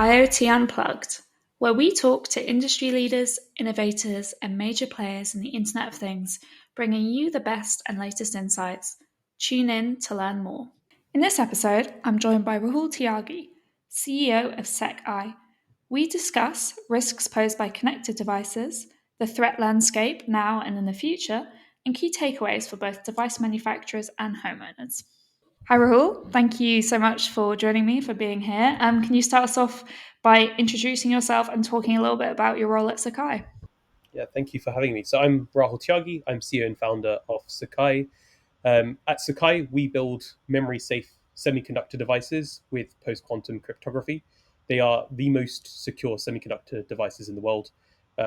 IoT Unplugged, where we talk to industry leaders, innovators, and major players in the Internet of Things, bringing you the best and latest insights. Tune in to learn more. In this episode, I'm joined by Rahul Tyagi, CEO of SECQAI. We discuss risks posed by connected devices, the threat landscape now and in the future, and key takeaways for both device manufacturers and homeowners. Hi, Rahul. Thank you so much for joining me, for being here. Can you start us off by introducing yourself and talking a little bit about your role at SECQAI? Yeah, thank you for having me. So I'm Rahul Tyagi. I'm CEO and founder of SECQAI. At SECQAI, we build memory-safe semiconductor devices with post-quantum cryptography. They are the most secure semiconductor devices in the world.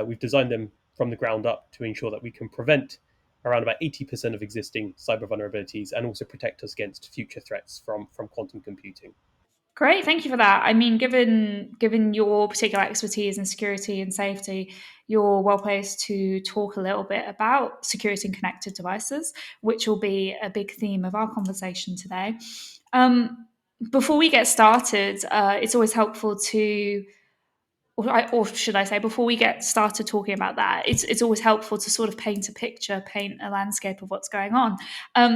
We've designed them from the ground up to ensure that we can prevent around about 80% of existing cyber vulnerabilities and also protect us against future threats from quantum computing. Great, thank you for that. I mean, given your particular expertise in security and safety, you're well placed to talk a little bit about security and connected devices, which will be a big theme of our conversation today. Before we get started, it's always helpful to, or should I say, before we get started talking about that, it's always helpful to sort of paint a picture, paint a landscape of what's going on.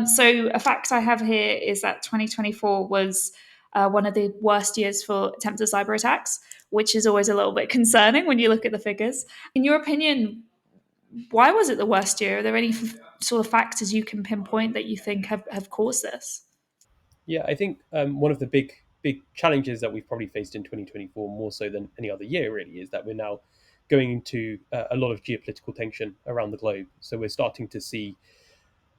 So a fact I have here is that 2024 was one of the worst years for attempted cyber attacks, which is always a little bit concerning when you look at the figures. In your opinion, why was it the worst year? Are there any sort of factors you can pinpoint that you think have caused this? Yeah, I think one of the big challenges that we've probably faced in 2024, more so than any other year, really, is that we're now going into a lot of geopolitical tension around the globe. So we're starting to see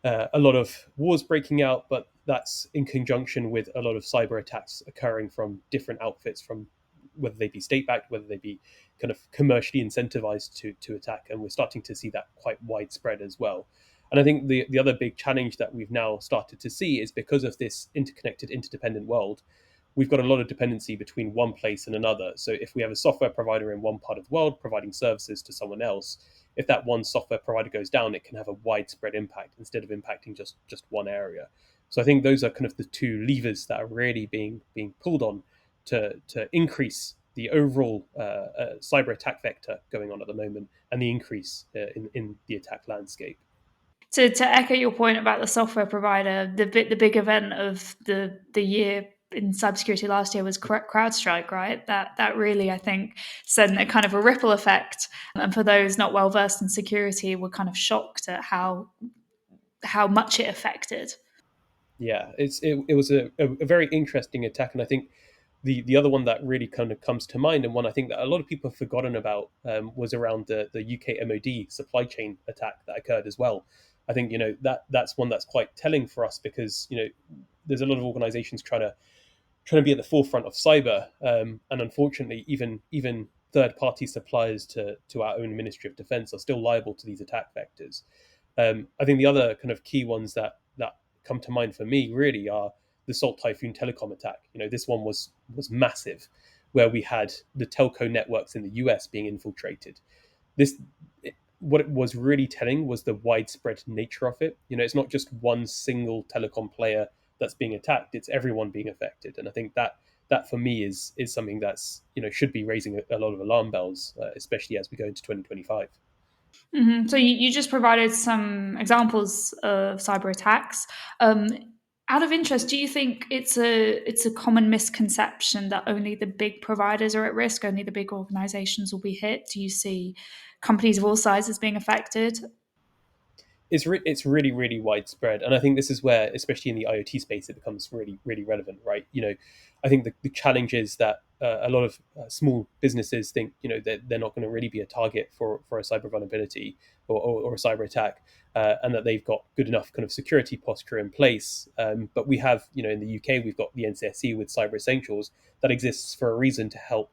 a lot of wars breaking out, but that's in conjunction with a lot of cyber attacks occurring from different outfits, from whether they be state backed, whether they be kind of commercially incentivized to attack. And we're starting to see that quite widespread as well. And I think the other big challenge that we've now started to see is because of this interconnected, interdependent world, we've got a lot of dependency between one place and another. So if we have a software provider in one part of the world providing services to someone else, if that one software provider goes down, it can have a widespread impact instead of impacting just one area. So I think those are kind of the two levers that are really being pulled on to increase the overall cyber attack vector going on at the moment and the increase in the attack landscape. To echo your point about the software provider, the big event of the year in cybersecurity last year was CrowdStrike, right? That really, I think, sent a kind of a ripple effect. And for those not well versed in security, were kind of shocked at how much it affected. Yeah, it was a very interesting attack, and I think the other one that really kind of comes to mind, and one I think that a lot of people have forgotten about, was around the UK MOD supply chain attack that occurred as well. I think that's one that's quite telling for us because there's a lot of organisations trying to be at the forefront of cyber, and unfortunately, even third party suppliers to our own Ministry of Defence are still liable to these attack vectors. I think the other kind of key ones that come to mind for me really are the Salt Typhoon telecom attack. This one was massive, where we had the telco networks in the US being infiltrated. This What it was really telling was the widespread nature of it. It's not just one single telecom player that's being attacked; it's everyone being affected. And I think that for me is something that's should be raising a lot of alarm bells, especially as we go into 2025. So you just provided some examples of cyber attacks. Um, Out of interest, do you think it's a common misconception that only the big providers are at risk, only the big organizations will be hit? Do you see companies of all sizes being affected? It's really really widespread, and I think this is where, especially in the IoT space, it becomes really really relevant, right? I think the challenge is that a lot of small businesses think that they're not going to really be a target for a cyber vulnerability or a cyber attack, and that they've got good enough kind of security posture in place. But we have, in the UK, we've got the NCSC with Cyber Essentials that exists for a reason to help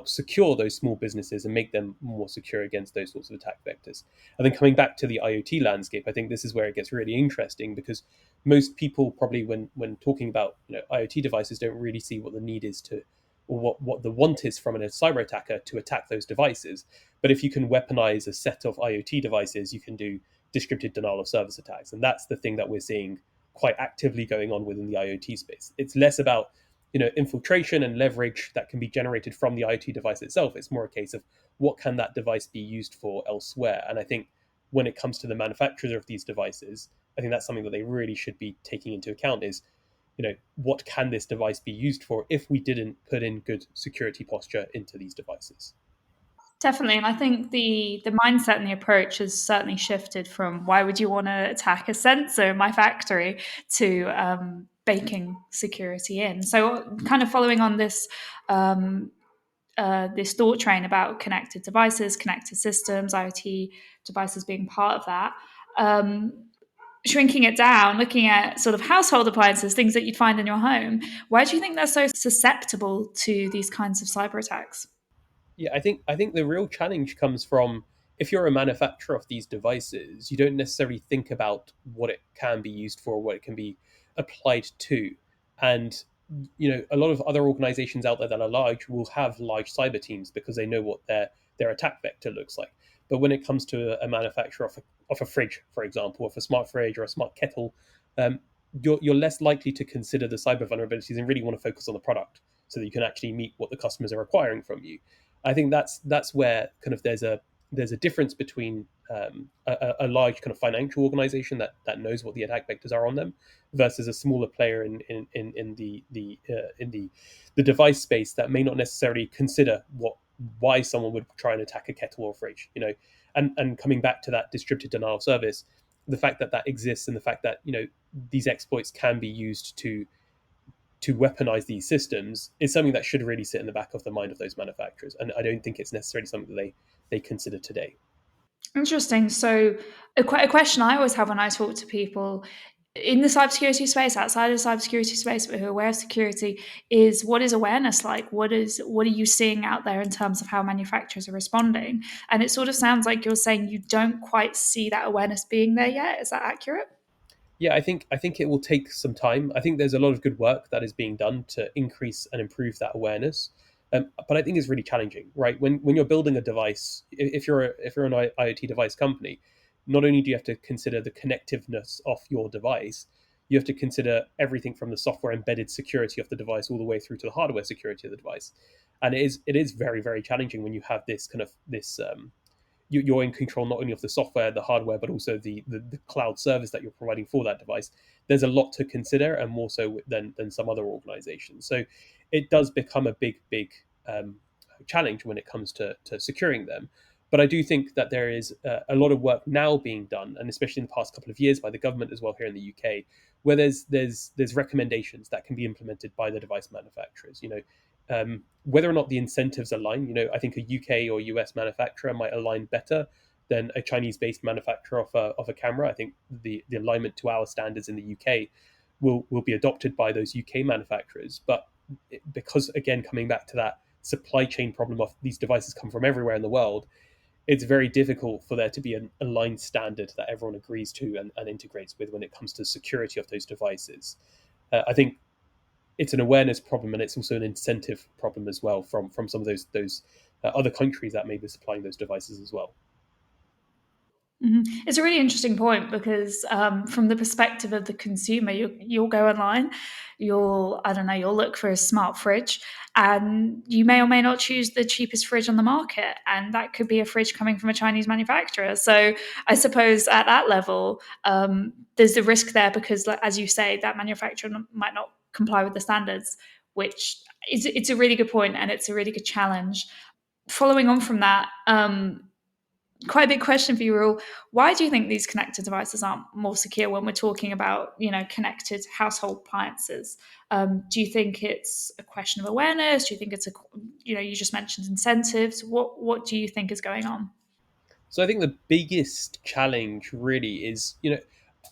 secure those small businesses and make them more secure against those sorts of attack vectors. And then coming back to the IoT landscape, I think this is where it gets really interesting because most people probably when talking about IoT devices don't really see what the need is to or what the want is from a cyber attacker to attack those devices. But if you can weaponize a set of IoT devices, you can do distributed denial of service attacks. And that's the thing that we're seeing quite actively going on within the IoT space. It's less about infiltration and leverage that can be generated from the IoT device itself. It's more a case of what can that device be used for elsewhere. And I think when it comes to the manufacturers of these devices, I think that's something that they really should be taking into account is, what can this device be used for if we didn't put in good security posture into these devices? Definitely, and I think the mindset and the approach has certainly shifted from why would you want to attack a sensor in my factory to baking security in. So, kind of following on um, this thought train about connected devices, connected systems, IoT devices being part of that. Shrinking it down, looking at sort of household appliances, things that you'd find in your home. Why do you think they're so susceptible to these kinds of cyber attacks? Yeah, I think the real challenge comes from, if you're a manufacturer of these devices, you don't necessarily think about what it can be used for, what it can be applied to. And a lot of other organizations out there that are large will have large cyber teams because they know what their attack vector looks like. But when it comes to a manufacturer of a fridge, for example, of a smart fridge or a smart kettle, um, you're less likely to consider the cyber vulnerabilities and really want to focus on the product so that you can actually meet what the customers are requiring from you. I think that's where kind of there's a difference between a large kind of financial organization that knows what the attack vectors are on them versus a smaller player in the device space that may not necessarily consider why someone would try and attack a kettle or fridge. And coming back to that distributed denial of service, the fact that that exists and the fact that these exploits can be used to weaponize these systems is something that should really sit in the back of the mind of those manufacturers. And I don't think it's necessarily something that they consider today. Interesting. So, a question I always have when I talk to people in the cybersecurity space, outside of the cybersecurity space, but who are aware of security, is what is awareness like? What are you seeing out there in terms of how manufacturers are responding? And it sort of sounds like you're saying you don't quite see that awareness being there yet. Is that accurate? Yeah, I think it will take some time. I think there's a lot of good work that is being done to increase and improve that awareness. But I think it's really challenging, right? When you're building a device, if you're an IoT device company, not only do you have to consider the connectiveness of your device, you have to consider everything from the software embedded security of the device all the way through to the hardware security of the device. And it is very, very challenging when you have this kind of this you're in control not only of the software, the hardware, but also the cloud service that you're providing for that device. There's a lot to consider, and more so than some other organizations. So it does become a big challenge when it comes to securing them. But I do think that there is a lot of work now being done, and especially in the past couple of years by the government as well here in the UK, where there's recommendations that can be implemented by the device manufacturers. Whether or not the incentives align, I think a UK or US manufacturer might align better than a Chinese-based manufacturer of a camera. I think the alignment to our standards in the UK will be adopted by those UK manufacturers. But because, again, coming back to that supply chain problem of these devices come from everywhere in the world, it's very difficult for there to be an aligned standard that everyone agrees to and integrates with when it comes to security of those devices. I think it's an awareness problem and it's also an incentive problem as well from some of those other countries that may be supplying those devices as well. Mhm. It's a really interesting point because from the perspective of the consumer, you'll go online, I don't know, you'll look for a smart fridge, and you may or may not choose the cheapest fridge on the market, and that could be a fridge coming from a Chinese manufacturer. So I suppose at that level, there's the risk there because, like, as you say, that manufacturer might not comply with the standards, which it's a really good point and it's a really good challenge. Following on from that. Quite a big question for you, Rahul. Why do you think these connected devices aren't more secure when we're talking about, connected household appliances? Do you think it's a question of awareness? Do you think you just mentioned incentives. What do you think is going on? So I think the biggest challenge really is,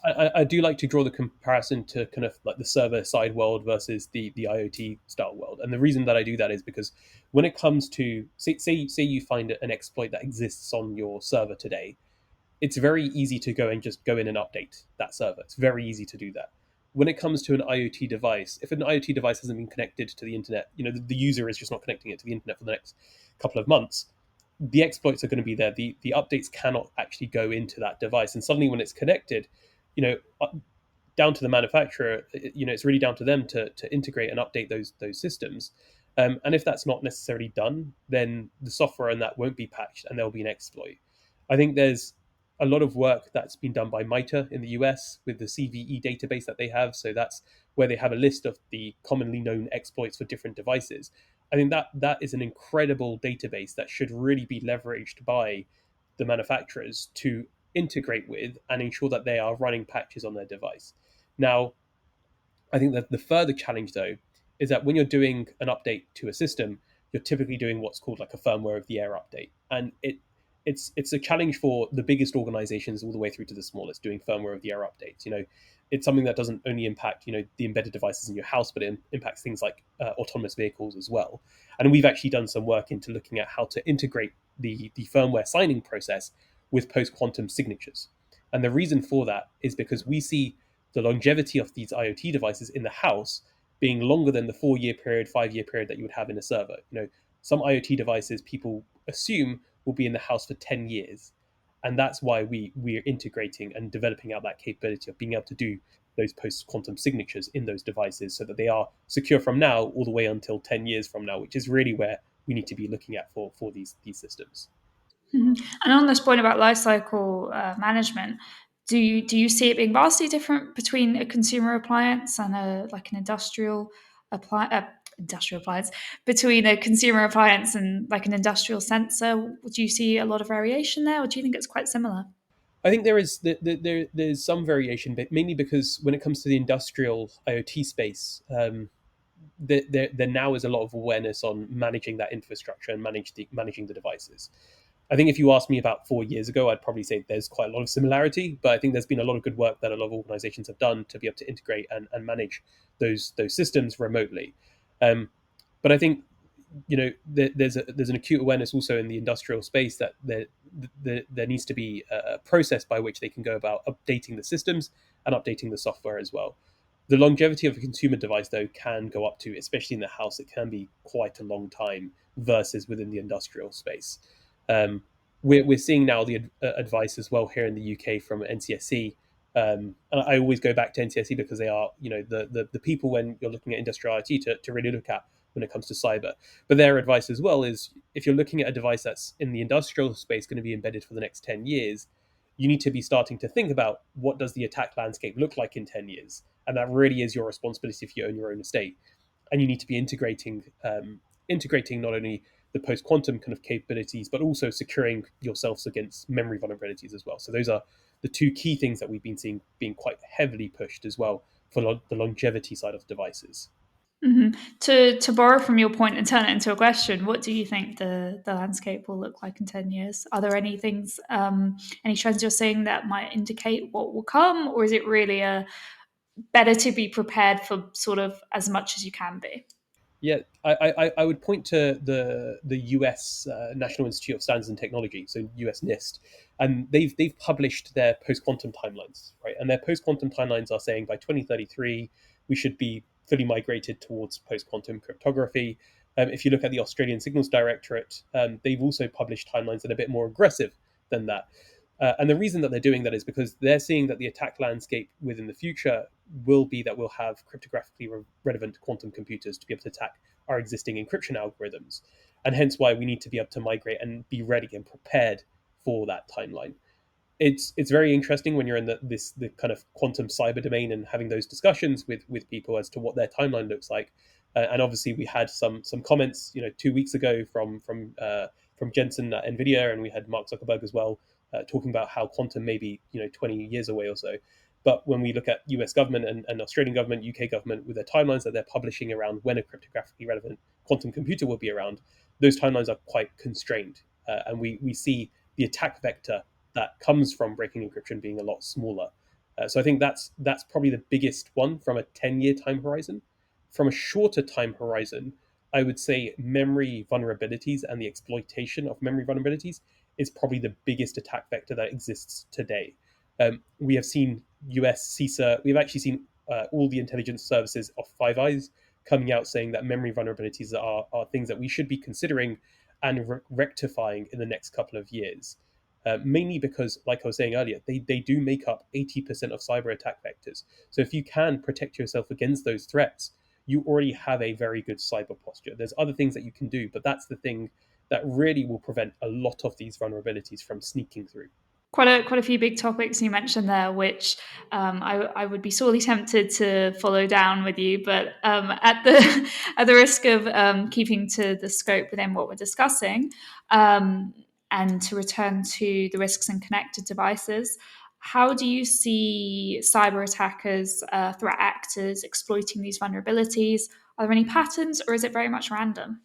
I do like to draw the comparison to kind of like the server side world versus the IoT style world. And the reason that I do that is because when it comes to say you find an exploit that exists on your server today, it's very easy to just go in and update that server. It's very easy to do that. When it comes to an IoT device, if an IoT device hasn't been connected to the internet, the user is just not connecting it to the internet for the next couple of months, the exploits are going to be there. The updates cannot actually go into that device. And suddenly when it's connected, you know, down to the manufacturer. It's really down to them to integrate and update those systems. And if that's not necessarily done, then the software and that won't be patched, and there'll be an exploit. I think there's a lot of work that's been done by MITRE in the US with the CVE database that they have. So that's where they have a list of the commonly known exploits for different devices. I think that is an incredible database that should really be leveraged by the manufacturers to integrate with and ensure that they are running patches on their device. Now, I think that the further challenge, though, is that when you're doing an update to a system, you're typically doing what's called like a firmware of the air update, and it's a challenge for the biggest organizations all the way through to the smallest doing firmware of the air updates. It's something that doesn't only impact the embedded devices in your house, but it impacts things like autonomous vehicles as well. And we've actually done some work into looking at how to integrate the firmware signing process with post quantum signatures. And the reason for that is because we see the longevity of these IoT devices in the house being longer than the 4 year period, 5 year period that you would have in a server. Some IoT devices people assume will be in the house for 10 years. And that's why we're integrating and developing out that capability of being able to do those post quantum signatures in those devices so that they are secure from now all the way until 10 years from now, which is really where we need to be looking at for these systems. Mhm. And on this point about lifecycle management, do you see it being vastly different between a consumer appliance and a like an industrial appliance, between a consumer appliance and like an industrial sensor? Do you see a lot of variation there, or do you think it's quite similar? I think there's some variation, but mainly because when it comes to the industrial IoT space, there now is a lot of awareness on managing that infrastructure and managing the devices. I think if you asked me about 4 years ago, I'd probably say there's quite a lot of similarity, but I think there's been a lot of good work that a lot of organizations have done to be able to integrate and manage those systems remotely. Um, but I think there's an acute awareness also in the industrial space that there needs to be a process by which they can go about updating the systems and updating the software as well. The longevity of a consumer device, though, can go up to, especially in the house, it can be quite a long time versus within the industrial space. Um, we're seeing now the advice as well here in the UK from NCSC. And I always go back to NCSC because they are, the people when you're looking at industrial IoT to really look at when it comes to cyber. But their advice as well is if you're looking at a device that's in the industrial space going to be embedded for the next 10 years, you need to be starting to think about what does the attack landscape look like in 10 years. And that really is your responsibility if you own your own estate. And you need to be integrating not only the post quantum kind of capabilities, but also securing yourselves against memory vulnerabilities as well. So those are the two key things that we've been seeing being quite heavily pushed as well for the longevity side of devices. Hmm. To borrow from your point and turn it into a question, what do you think the landscape will look like in 10 years? Are there any things, any trends you're seeing that might indicate what will come, or is it really a better to be prepared for sort of as much as you can be? Yeah, I would point to the US National Institute of Standards and Technology, so US NIST, and they've published their post quantum timelines, right? And their post quantum timelines are saying by 2033 we should be fully migrated towards post quantum cryptography. If you look at the Australian Signals Directorate, they've also published timelines that are a bit more aggressive than that. And the reason that they're doing that is because they're seeing that the attack landscape within the future will be that we'll have cryptographically relevant quantum computers to be able to attack our existing encryption algorithms. And hence why we need to be able to migrate and be ready and prepared for that timeline. It's very interesting when you're in the kind of quantum cyber domain and having those discussions with people as to what their timeline looks like. And obviously, we had some comments, 2 weeks ago from Jensen at Nvidia, and we had Mark Zuckerberg as well, talking about how quantum may be 20 years away or so. But when we look at US government and Australian government, UK government, with their timelines that they're publishing around when a cryptographically relevant quantum computer will be around, those timelines are quite constrained. And we see the attack vector that comes from breaking encryption being a lot smaller. So I think that's probably the biggest one from a 10-year time horizon. From a shorter time horizon, I would say memory vulnerabilities and the exploitation of memory vulnerabilities is probably the biggest attack vector that exists today. We have seen US CISA, we've actually seen all the intelligence services of Five Eyes coming out saying that memory vulnerabilities are things that we should be considering and rectifying in the next couple of years. mainly because, like I was saying earlier, they do make up 80% of cyber attack vectors. So if you can protect yourself against those threats, you already have a very good cyber posture. There's other things that you can do, but that's the thing that really will prevent a lot of these vulnerabilities from sneaking through. Quite a few big topics you mentioned there, which I would be sorely tempted to follow down with you, but at the at the risk of keeping to the scope within what we're discussing, um, and to return to the risks in connected devices, how do you see cyber attackers, threat actors exploiting these vulnerabilities? Are there any patterns, or is it very much random?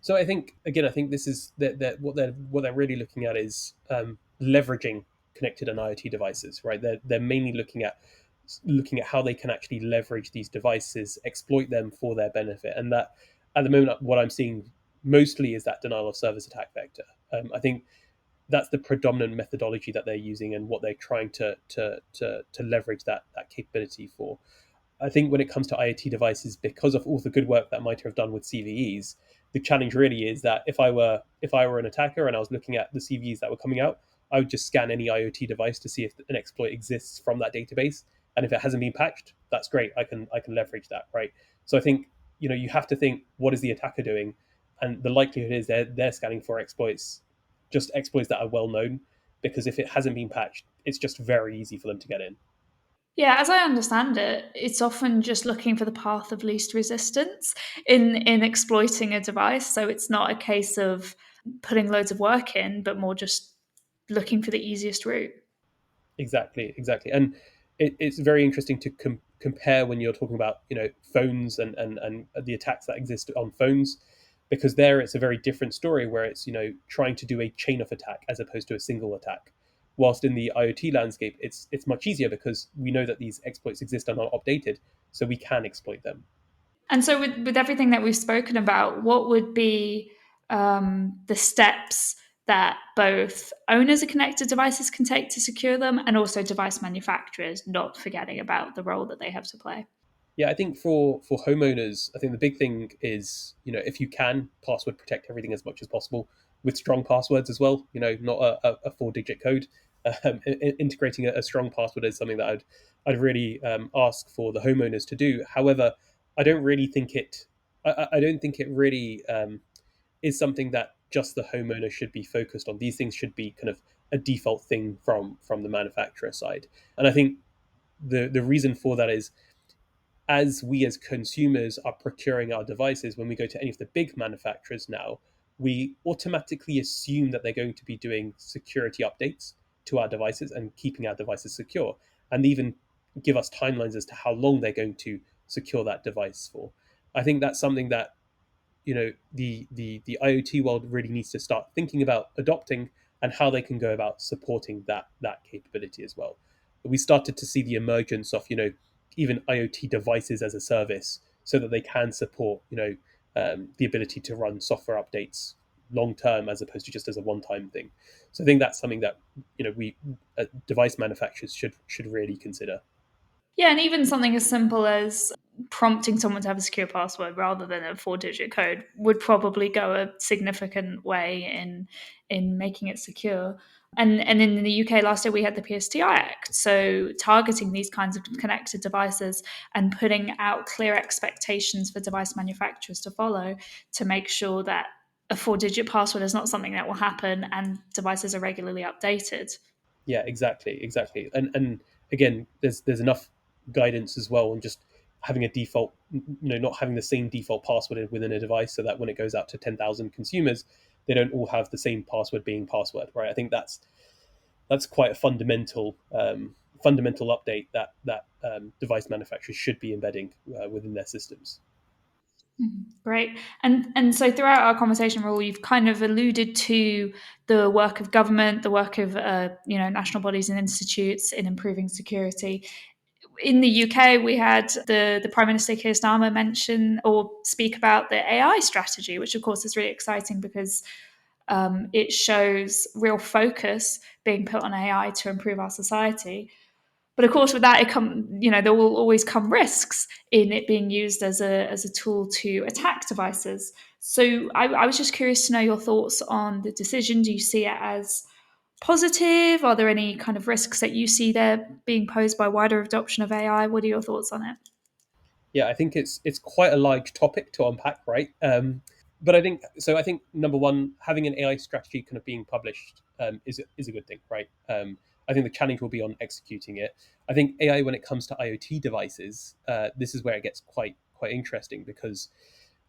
So I think again, I think this is that what they're really looking at is leveraging connected and IoT devices, right? They're mainly looking at how they can actually leverage these devices, exploit them for their benefit, and that at the moment, what I'm seeing mostly is that denial of service attack vector. I think that's the predominant methodology that they're using and what they're trying to leverage that capability for. I think when it comes to IoT devices, because of all the good work that MITRE have done with CVEs, the challenge really is that if I were an attacker and I was looking at the CVEs that were coming out, I would just scan any IoT device to see if an exploit exists from that database, and if it hasn't been patched, that's great. I can leverage that, right? So I think you have to think, what is the attacker doing, and the likelihood is they're scanning for exploits, just exploits that are well known, because if it hasn't been patched, it's just very easy for them to get in. Yeah, as I understand it, it's often just looking for the path of least resistance in exploiting a device. So it's not a case of putting loads of work in, but more just looking for the easiest route. Exactly, exactly, and it's very interesting to compare when you're talking about phones and the attacks that exist on phones, because there it's a very different story where it's trying to do a chain of attack as opposed to a single attack. Whilst in the IoT landscape, it's much easier because we know that these exploits exist and are updated, so we can exploit them. And so, with everything that we've spoken about, what would be the steps that both owners of connected devices can take to secure them, and also device manufacturers, not forgetting about the role that they have to play? Yeah, I think for homeowners, I think the big thing is if you can password protect everything as much as possible with strong passwords as well. Not a 4-digit code. Integrating a strong password is something that I'd really ask for the homeowners to do. However, I don't really think it. I don't think it really is something that just the homeowner should be focused on. These things should be kind of a default thing from the manufacturer side. And I think the reason for that is, as we as consumers are procuring our devices, when we go to any of the big manufacturers now, we automatically assume that they're going to be doing security updates to our devices and keeping our devices secure, and even give us timelines as to how long they're going to secure that device for. I think that's something that the IoT world really needs to start thinking about adopting, and how they can go about supporting that capability as well. We started to see the emergence of even IoT devices as a service, so that they can support the ability to run software updates long term as opposed to just as a one time thing. So I think that's something that we device manufacturers should really consider. Yeah, and even something as simple as prompting someone to have a secure password rather than a 4-digit code would probably go a significant way in making it secure. And in the UK last year we had the PSTI Act, so targeting these kinds of connected devices and putting out clear expectations for device manufacturers to follow, to make sure that a 4-digit password is not something that will happen and devices are regularly updated. Yeah, exactly, exactly. And again, there's enough guidance as well on just having a default, not having the same default password within a device, so that when it goes out to 10,000 consumers, they don't all have the same password being password, right? I think that's quite a fundamental update that device manufacturers should be embedding within their systems. Mhm. Great. And so throughout our conversation, Raul, you've kind of alluded to the work of government, the work of national bodies and institutes in improving security. In the UK, we had the Prime Minister Keir Starmer mention or speak about the AI strategy, which of course is really exciting because it shows real focus being put on AI to improve our society. But of course, with that, there will always come risks in it being used as a tool to attack devices. So I was just curious to know your thoughts on the decision. Do you see it as positive? Are there any kind of risks that you see there being posed by wider adoption of AI? What are your thoughts on it? Yeah, I think it's quite a large topic to unpack, right? But I think so. I think number one, having an AI strategy kind of being published is a good thing, right? I think the challenge will be on executing it. I think AI, when it comes to IoT devices, this is where it gets quite interesting because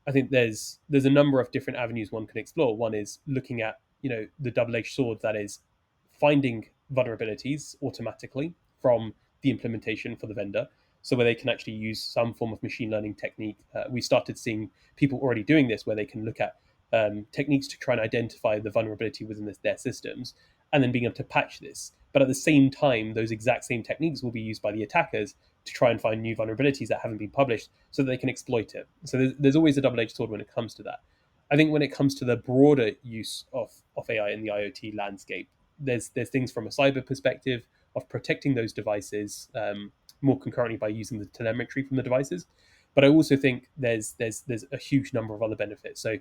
I think there's a number of different avenues one can explore. One is looking at the double-edged sword that is finding vulnerabilities automatically from the implementation for the vendor, so where they can actually use some form of machine learning technique. We started seeing people already doing this, where they can look at techniques to try and identify the vulnerability within their systems, and then being able to patch this. But at the same time, those exact same techniques will be used by the attackers to try and find new vulnerabilities that haven't been published so that they can exploit it. So there's always a double-edged sword when it comes to that. I think when it comes to the broader use of AI in the IoT landscape, there's things from a cyber perspective of protecting those devices more concurrently by using the telemetry from the devices. But I also think there's a huge number of other benefits. So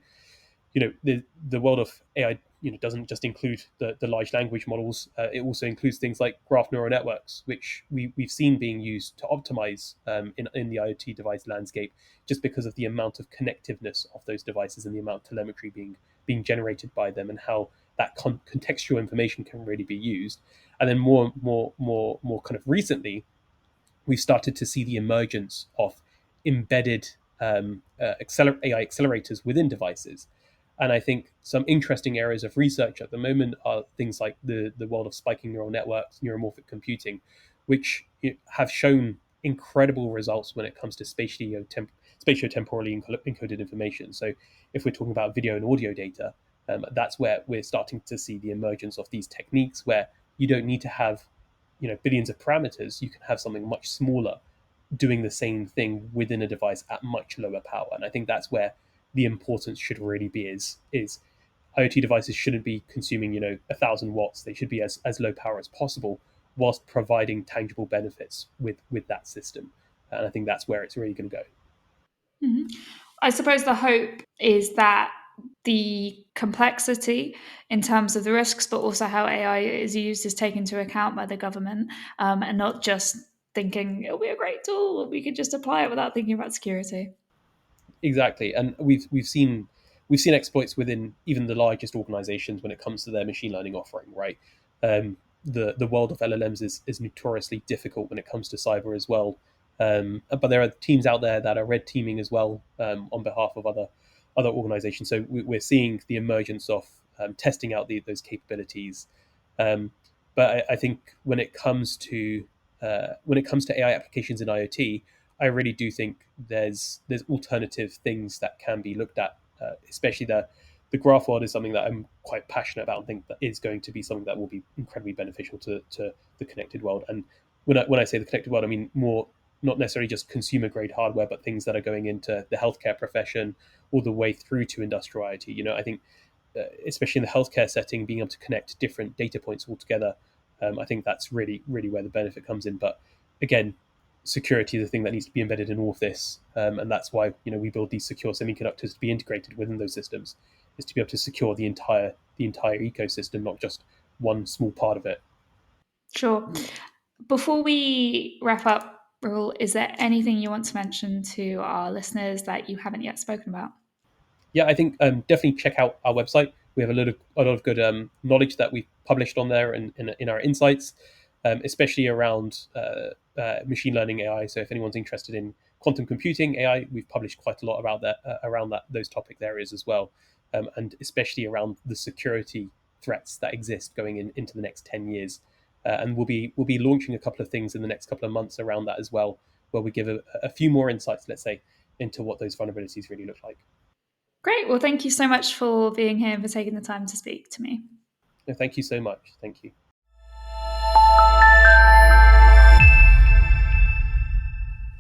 the world of AI doesn't just include the large language models. It also includes things like graph neural networks, which we've seen being used to optimize in the IoT device landscape, just because of the amount of connectiveness of those devices and the amount of telemetry being generated by them, and how that contextual information can really be used. And then more kind of recently, we've started to see the emergence of embedded AI accelerators within devices. And I think some interesting areas of research at the moment are things like the world of spiking neural networks, neuromorphic computing, which have shown incredible results when it comes to spatiotemporally encoded information. So if we're talking about video and audio data, that's where we're starting to see the emergence of these techniques where you don't need to have billions of parameters. You can have something much smaller doing the same thing within a device at much lower power. And I think that's where the importance should really be is IoT devices shouldn't be consuming 1,000 watts. They should be as low power as possible, whilst providing tangible benefits with that system. And I think that's where it's really going to go. Mhm. I suppose the hope is that the complexity in terms of the risks, but also how AI is used, is taken into account by the government, and not just thinking it'll be a great tool, we could just apply it without thinking about security. Exactly, and we've seen exploits within even the largest organizations when it comes to their machine learning offering. Right, the world of LLMs is notoriously difficult when it comes to cyber as well. But there are teams out there that are red teaming as well on behalf of other organizations. So we're seeing the emergence of testing out those capabilities. Um, but I think when it comes to AI applications in IoT, I really do think there's alternative things that can be looked at, especially the graph world is something that I'm quite passionate about and think that is going to be something that will be incredibly beneficial to the connected world. And when I say the connected world, I mean more not necessarily just consumer grade hardware, but things that are going into the healthcare profession all the way through to industrial IoT. I think especially in the healthcare setting, being able to connect different data points all together, I think that's really where the benefit comes in. But again, security is the thing that needs to be embedded in all of this, and that's why we build these secure semiconductors to be integrated within those systems, is to be able to secure the entire ecosystem, not just one small part of it. Sure. Before we wrap up, Rahul, is there anything you want to mention to our listeners that you haven't yet spoken about? Yeah, I think definitely check out our website. We have a lot of good knowledge that we've published on there and in our insights, especially around machine learning AI. So if anyone's interested in quantum computing AI, we've published quite a lot about that around those topic areas as well, and especially around the security threats that exist going into the next 10 years. And we'll be launching a couple of things in the next couple of months around that as well, where we give a few more insights, let's say, into what those vulnerabilities really look like. Great. Well, thank you so much for being here and for taking the time to speak to me. No, thank you so much. Thank you.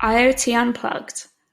IoT Unplugged.